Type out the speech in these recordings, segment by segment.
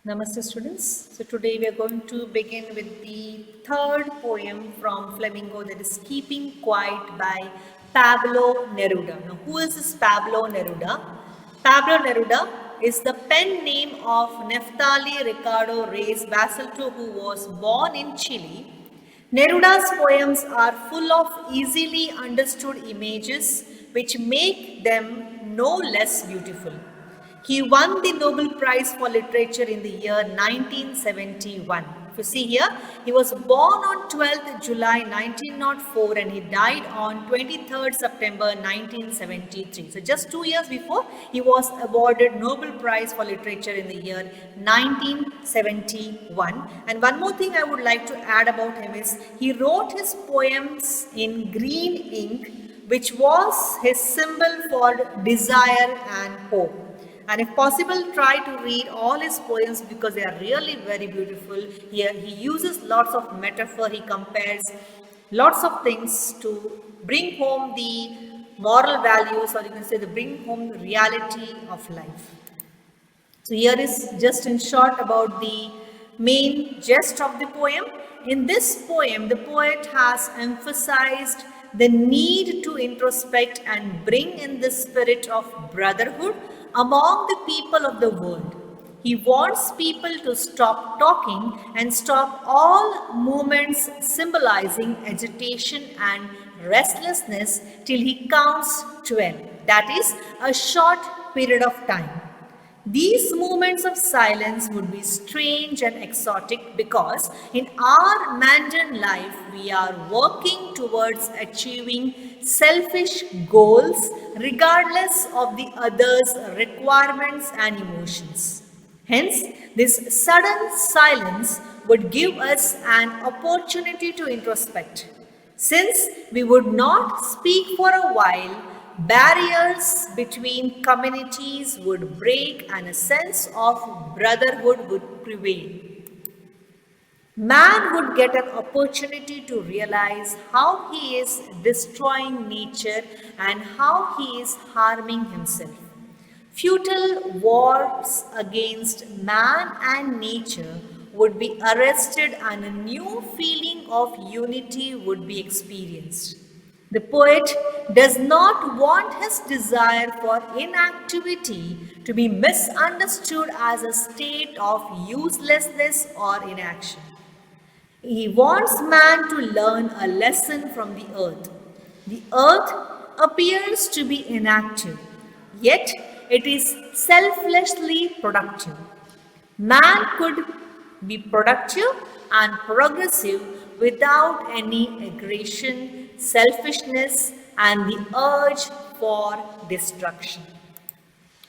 Namaste students. So today we are going to begin with the third poem from Flamingo, that is Keeping Quiet by Pablo Neruda. Now who is this Pablo Neruda? Pablo Neruda is the pen name of Neftali Ricardo Reyes Basilto, who was born in Chile. Neruda's poems are full of easily understood images which make them no less beautiful. He won the Nobel Prize for Literature in the year 1971. If you see here, he was born on 12th July 1904 and he died on 23rd September 1973. So just 2 years before, he was awarded Nobel Prize for Literature in the year 1971. And one more thing I would like to add about him is he wrote his poems in green ink, which was his symbol for desire and hope. And if possible, try to read all his poems because they are really very beautiful. Here he uses lots of metaphor, he compares lots of things to bring home the moral values, or you can say the bring home the reality of life. So here is just in short about the main gist of the poem. In this poem, the poet has emphasized the need to introspect and bring in the spirit of brotherhood among the people of the world. He wants people to stop talking and stop all movements symbolizing agitation and restlessness till he counts 12. That is a short period of time. These moments of silence would be strange and exotic because in our mundane life we are working towards achieving selfish goals regardless of the other's requirements and emotions. Hence, this sudden silence would give us an opportunity to introspect. Since we would not speak for a while, barriers between communities would break and a sense of brotherhood would prevail. Man would get an opportunity to realize how he is destroying nature and how he is harming himself. Futile wars against man and nature would be arrested and a new feeling of unity would be experienced. The poet does not want his desire for inactivity to be misunderstood as a state of uselessness or inaction. He wants man to learn a lesson from the earth. The earth appears to be inactive, yet it is selflessly productive. Man could be productive and progressive without any aggression, selfishness, and the urge for destruction.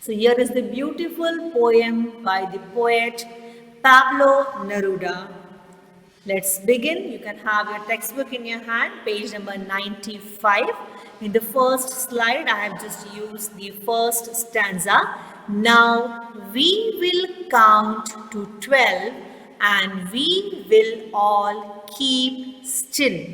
So here is the beautiful poem by the poet Pablo Neruda. Let's begin. You can have your textbook in your hand, page number 95. In the first slide, I have just used the first stanza. Now we will count to 12 and we will all keep still.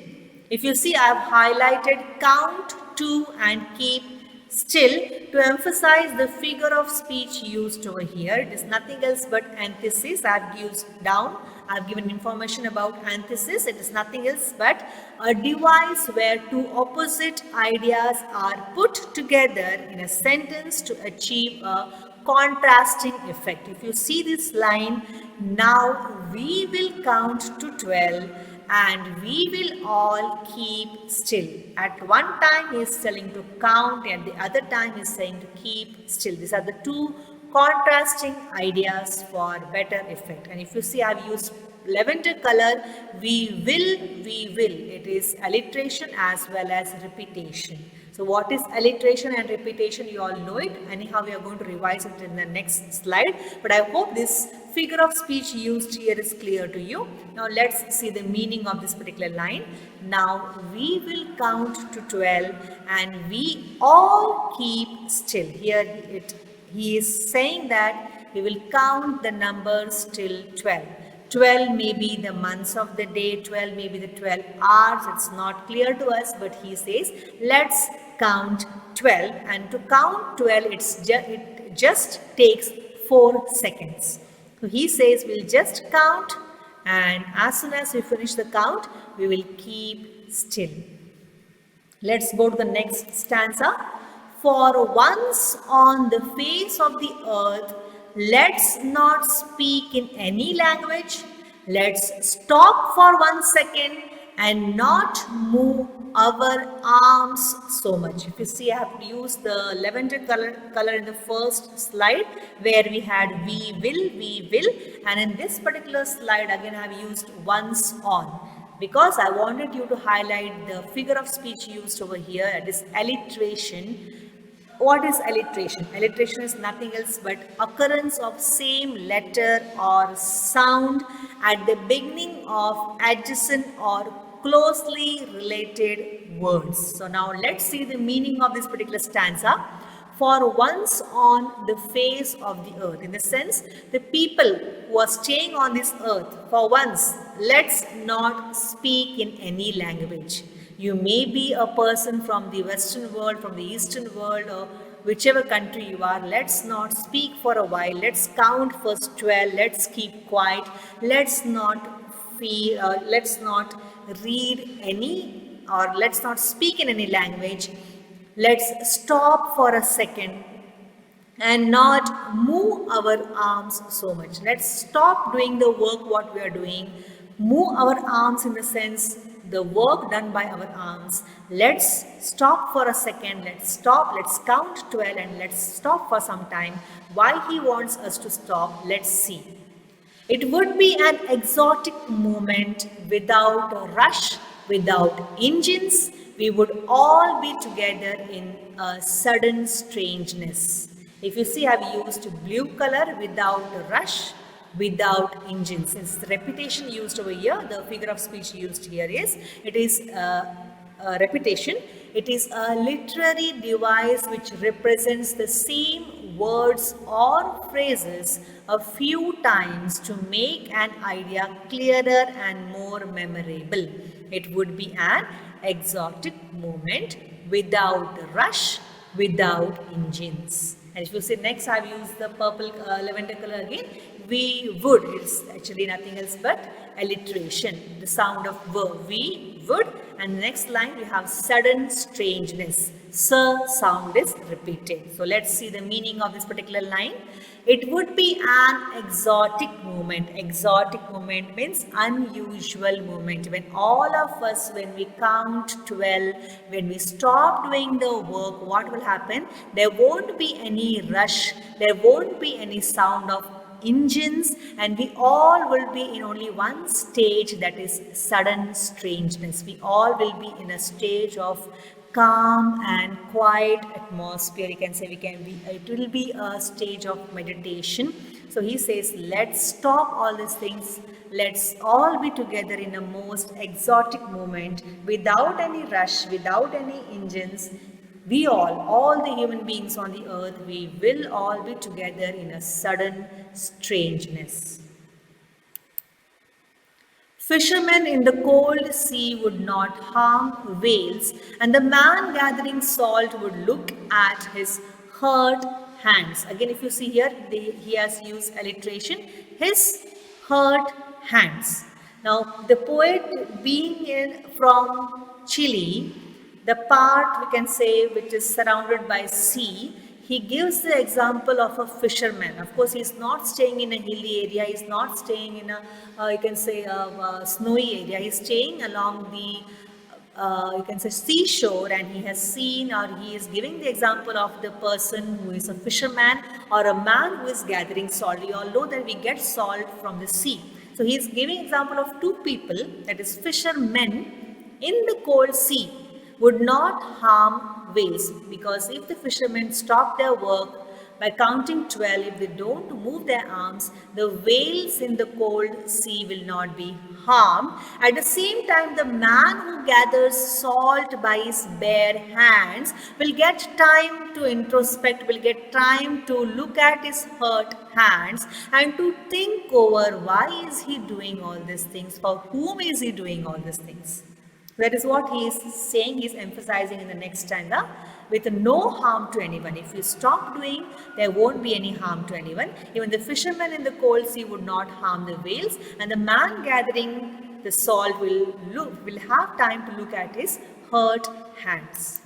If you see, I have highlighted count to and keep still to emphasize the figure of speech used over here. It is nothing else but antithesis. I have used down. I have given information about antithesis. It is nothing else but a device where two opposite ideas are put together in a sentence to achieve a contrasting effect. If you see this line, now we will count to 12 and we will all keep still. At one time he is telling to count and the other time he is saying to keep still. These are the two contrasting ideas for better effect. And if you see, I have used lavender color, we will. It is alliteration as well as repetition. So what is alliteration and repetition? You all know it. Anyhow, we are going to revise it in the next slide. But I hope this figure of speech used here is clear to you. Now let's see the meaning of this particular line. Now we will count to 12 and we all keep still. Here he is saying that we will count the numbers till 12. 12 may be the months of the day, 12 may be the 12 hours, it's not clear to us, but he says, let's count 12. And to count 12, it just takes 4 seconds. So he says we'll just count, and as soon as we finish the count, we will keep still. Let's go to the next stanza. For once on the face of the earth, let's not speak in any language. Let's stop for 1 second and not move our arms so much. If you see, I have used the lavender color in the first slide where we had we will, and in this particular slide again I have used once on, because I wanted you to highlight the figure of speech used over here, it is alliteration. What is alliteration? Alliteration is nothing else but occurrence of same letter or sound at the beginning of adjacent or closely related words. So now let's see the meaning of this particular stanza. For once on the face of the earth, in the sense the people who are staying on this earth, for once, let's not speak in any language. You may be a person from the Western world, from the Eastern world, or whichever country you are. Let's not speak for a while. Let's count first 12. Let's keep quiet. Let's not let's not read any, or let's not speak in any language. Let's stop for a second and not move our arms so much. Let's stop doing the work what we are doing. Move our arms in the sense the work done by our arms. Let's stop for a second. Let's stop. Let's count 12 and let's stop for some time. Why he wants us to stop, let's see. It would be an exotic moment without a rush, without engines. We would all be together in a sudden strangeness. If you see, I've used blue color without a rush, without engines. Since the repetition used over here, the figure of speech used here is, it is a repetition. It is a literary device which represents the same words or phrases a few times to make an idea clearer and more memorable. It would be an exotic moment without rush, without engines. And if you see next, I've used the purple lavender color again. We would, it's actually nothing else but alliteration, the sound of verb. We would, and the next line we have sudden strangeness. Sir sound is repeated. So let's see the meaning of this particular line. It would be an exotic moment. Exotic moment means unusual moment. When all of us, when we count 12, when we stop doing the work, what will happen? There won't be any rush. There won't be any sound of engines, and we all will be in only one stage, that is sudden strangeness. We all will be in a stage of calm and quiet atmosphere. You can say it will be a stage of meditation. So he says, let's stop all these things. Let's all be together in a most exotic moment without any rush, without any engines. We all the human beings on the earth, we will all be together in a sudden strangeness. Fishermen in the cold sea would not harm whales, and the man gathering salt would look at his hurt hands. Again, if you see here, he has used alliteration, his hurt hands. Now, the poet being from Chile, the part we can say which is surrounded by sea, he gives the example of a fisherman. Of course, he is not staying in a hilly area, he is not staying in a, you can say, a snowy area. He is staying along the, you can say, seashore, and he has seen, or he is giving the example of the person who is a fisherman or a man who is gathering salt. We all know that we get salt from the sea. So he is giving example of two people, that is fishermen in the cold sea, would not harm whales, because if the fishermen stop their work by counting 12, if they don't move their arms, the whales in the cold sea will not be harmed. At the same time, the man who gathers salt by his bare hands will get time to introspect, will get time to look at his hurt hands and to think over why is he doing all these things, for whom is he doing all these things. That is what he is saying, he is emphasizing in the next stanza. with no harm to anyone. If you stop doing, there won't be any harm to anyone. Even the fisherman in the cold sea would not harm the whales, and the man gathering the salt will have time to look at his hurt hands.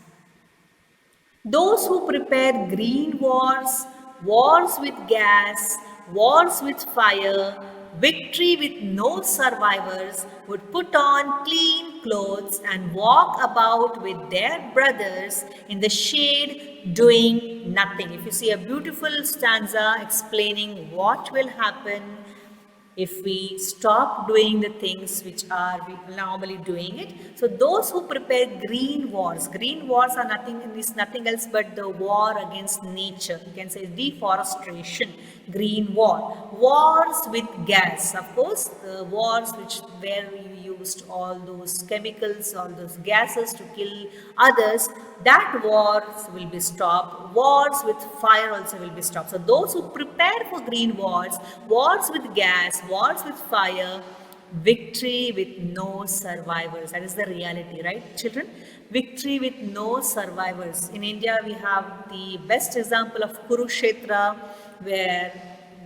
Those who prepare green wars, wars with gas, wars with fire, victory with no survivors, would put on clean clothes and walk about with their brothers in the shade doing nothing. If you see a beautiful stanza explaining what will happen if we stop doing the things which are we normally doing it. So those who prepare green wars are nothing else but the war against nature. You can say deforestation, green war. Wars with gas, of course, the wars where we used all those chemicals, all those gases to kill others, that wars will be stopped. Wars with fire also will be stopped. So those who prepare for green wars, wars with gas, wars with fire, victory with no survivors. That is the reality, right, children? Victory with no survivors. In India, we have the best example of Kurukshetra, where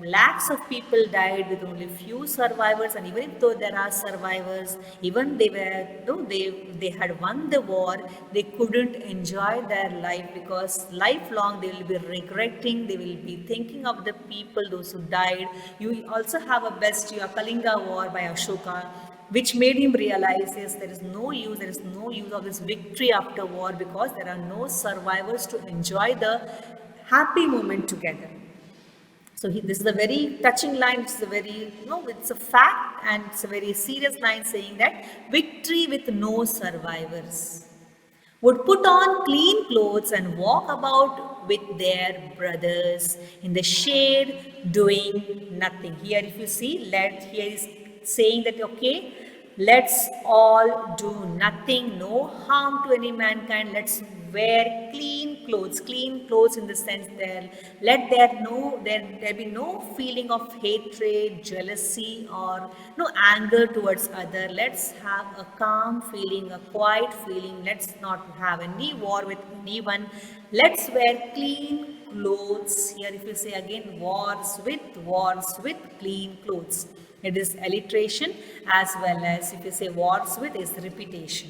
lakhs of people died with only few survivors, and even though there are survivors, even though they had won the war, they couldn't enjoy their life, because lifelong they will be regretting, they will be thinking of the people, those who died. You also have a best, your Kalinga war by Ashoka, which made him realize, yes, there is no use of this victory after war, because there are no survivors to enjoy the happy moment together. So this is a very touching line. It's a fact, and it's a very serious line saying that victory with no survivors would put on clean clothes and walk about with their brothers in the shade doing nothing. Here if you see, here is saying that, okay, let's all do nothing, no harm to any mankind. Let's wear clean clothes in the sense that there be no feeling of hatred, jealousy, or no anger towards other. Let's have a calm feeling, a quiet feeling. Let's not have any war with anyone. Let's wear clean clothes. Here if you say again, wars with clean clothes. It is alliteration, as well as if you say wars with is repetition.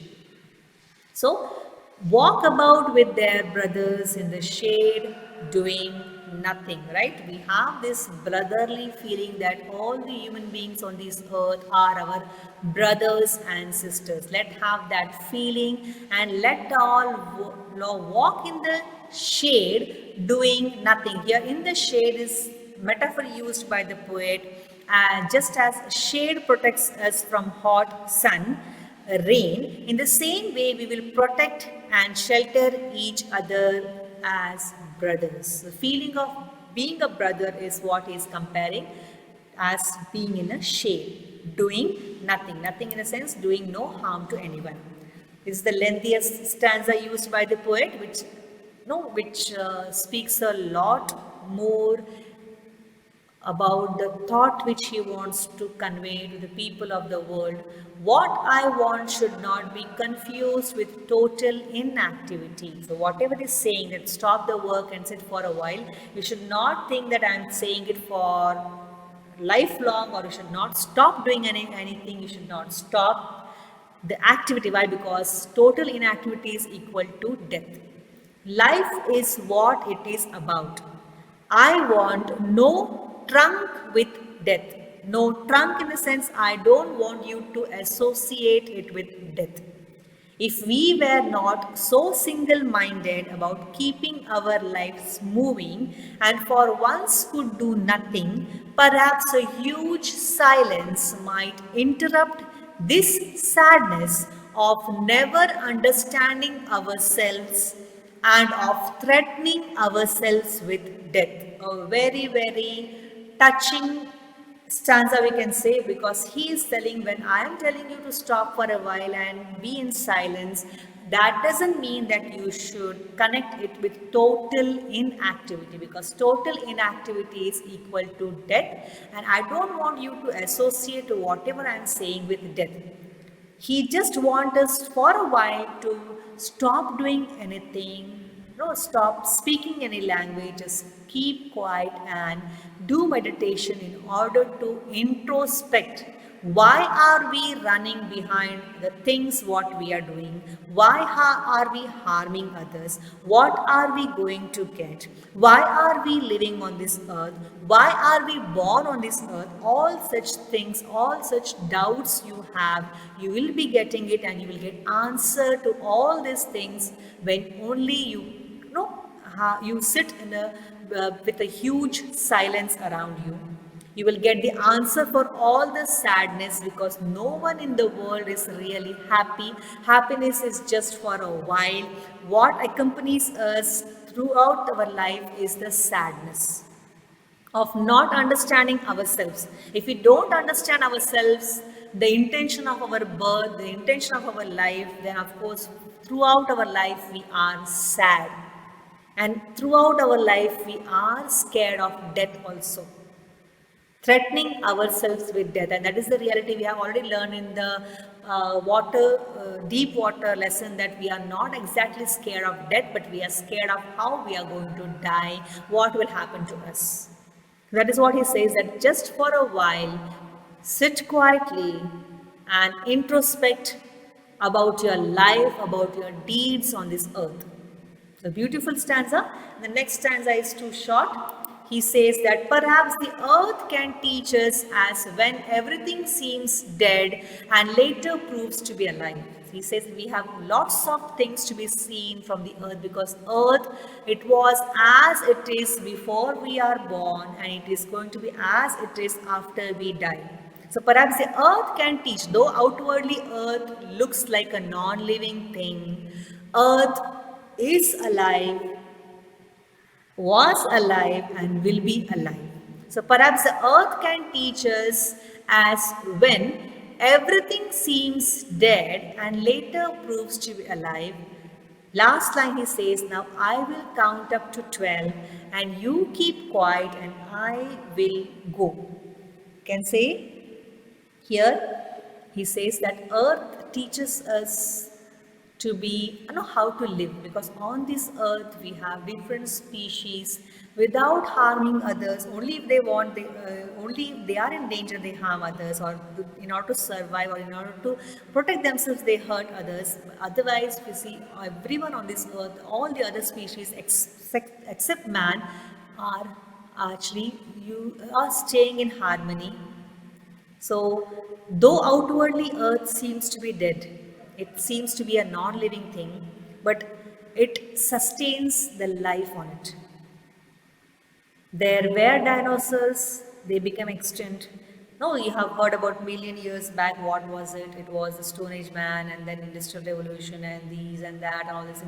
So walk about with their brothers in the shade doing nothing, right? We have this brotherly feeling that all the human beings on this earth are our brothers and sisters. Let's have that feeling, and let all walk in the shade doing nothing. Here in the shade is metaphor used by the poet, just as shade protects us from hot sun, rain, in the same way we will protect and shelter each other as brothers. The feeling of being a brother is what he is comparing as being in a shade, doing nothing. Nothing in a sense, doing no harm to anyone. This is the lengthiest stanza used by the poet, which speaks a lot more about the thought which he wants to convey to the people of the world. What I want should not be confused with total inactivity. So whatever is saying that stop the work and sit for a while, you should not think that I am saying it for lifelong, or you should not stop doing anything. You should not stop the activity. Why? Because total inactivity is equal to death. Life is what it is about. I want no trunk with death. No trunk in the sense I don't want you to associate it with death. If we were not so single-minded about keeping our lives moving, and for once could do nothing, perhaps a huge silence might interrupt this sadness of never understanding ourselves and of threatening ourselves with death. A very, very touching stanza we can say, because he is telling, when I am telling you to stop for a while and be in silence, that doesn't mean that you should connect it with total inactivity, because total inactivity is equal to death, and I don't want you to associate whatever I am saying with death. He just wants us for a while to stop doing anything, no, stop speaking any language, just keep quiet and do meditation in order to introspect. Why are we running behind the things what we are doing? Why are we harming others? What are we going to get? Why are we living on this earth? Why are we born on this earth? All such things, all such doubts you have, you will be getting it, and you will get answer to all these things when only you know you sit in a with a huge silence around you. You will get the answer for all the sadness, because no one in the world is really happy. Happiness is just for a while. What accompanies us throughout our life is the sadness of not understanding ourselves. If we don't understand ourselves, the intention of our birth, the intention of our life, then of course, throughout our life, we are sad. And throughout our life, we are scared of death also, threatening ourselves with death. And that is the reality we have already learned in the deep water lesson, that we are not exactly scared of death, but we are scared of how we are going to die, what will happen to us. That is what he says, that just for a while, sit quietly and introspect about your life, about your deeds on this earth. The beautiful stanza. The next stanza is too short. He says that perhaps the earth can teach us as when everything seems dead and later proves to be alive. He says we have lots of things to be seen from the earth, because earth, it was as it is before we are born, and it is going to be as it is after we die. So perhaps the earth can teach, though outwardly earth looks like a non-living thing, earth is alive, was alive, and will be alive. So perhaps the earth can teach us as when everything seems dead and later proves to be alive. Last line he says, now I will count up to 12 and you keep quiet and I will go. Can say here he says that earth teaches us to be, how to live, because on this earth we have different species without harming others. Only if they want, only if they are in danger they harm others, or in order to survive, or in order to protect themselves they hurt others. Otherwise, we see everyone on this earth, all the other species except man, are actually, you are staying in harmony. So, though outwardly earth seems to be dead, it seems to be a non living thing, but it sustains the life on it. There were dinosaurs, they became extinct. No, you have heard about million years back. What was it? It was the Stone Age man, and then Industrial Revolution, and these and that, and all this.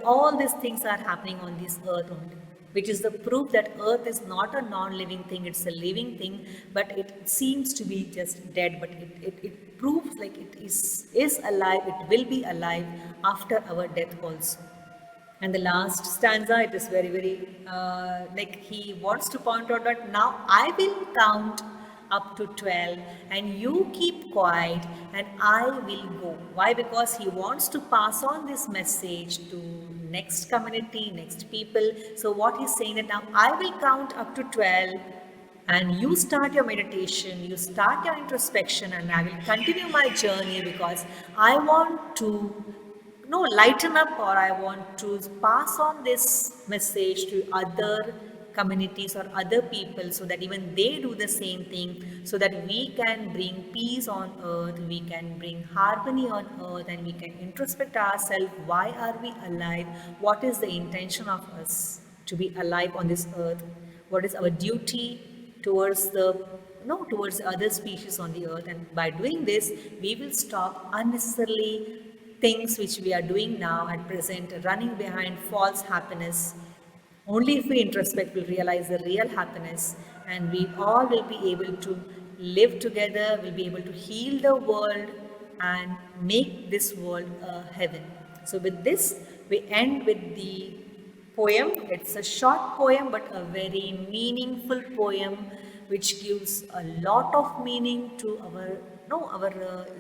All these things are happening on this earth only, which is the proof that earth is not a non-living thing, it's a living thing, but it seems to be just dead, but it proves like it is alive, it will be alive after our death also. And the last stanza, it is very, very, like he wants to point out that now I will count up to 12 and you keep quiet and I will go. Why? Because he wants to pass on this message to next community, next people. So what he's saying, that now I will count up to 12 and you start your meditation, you start your introspection, and I will continue my journey, because I want to lighten up, or I want to pass on this message to other communities or other people, so that even they do the same thing, so that we can bring peace on earth, we can bring harmony on earth, and we can introspect ourselves. Why are we alive? What is the intention of us to be alive on this earth? What is our duty towards the towards other species on the earth? And by doing this, we will stop unnecessarily things which we are doing now at present, running behind false happiness. Only if we introspect will realize the real happiness, and we all will be able to live together, will be able to heal the world and make this world a heaven. So with this, we end with the poem. It's a short poem, but a very meaningful poem, which gives a lot of meaning to our, no, our,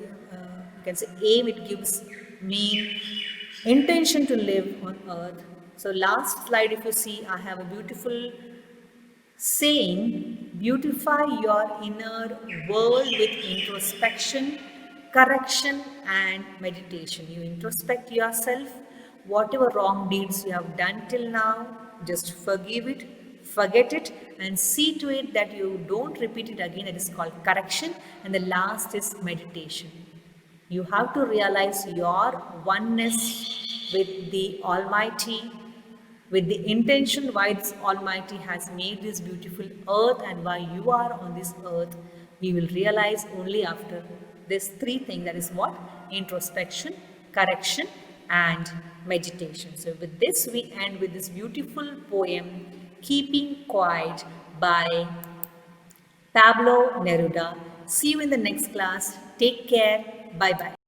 you can say aim. It gives mean intention to live on earth. So last slide, if you see, I have a beautiful saying, beautify your inner world with introspection, correction, and meditation. You introspect yourself, whatever wrong deeds you have done till now, just forgive it, forget it, and see to it that you don't repeat it again. That is called correction. And the last is meditation. You have to realize your oneness with the Almighty, with the intention why this Almighty has made this beautiful earth and why you are on this earth. We will realize only after this three things, that is what? Introspection, correction, and meditation. So with this we end with this beautiful poem, Keeping Quiet by Pablo Neruda. See you in the next class. Take care. Bye bye.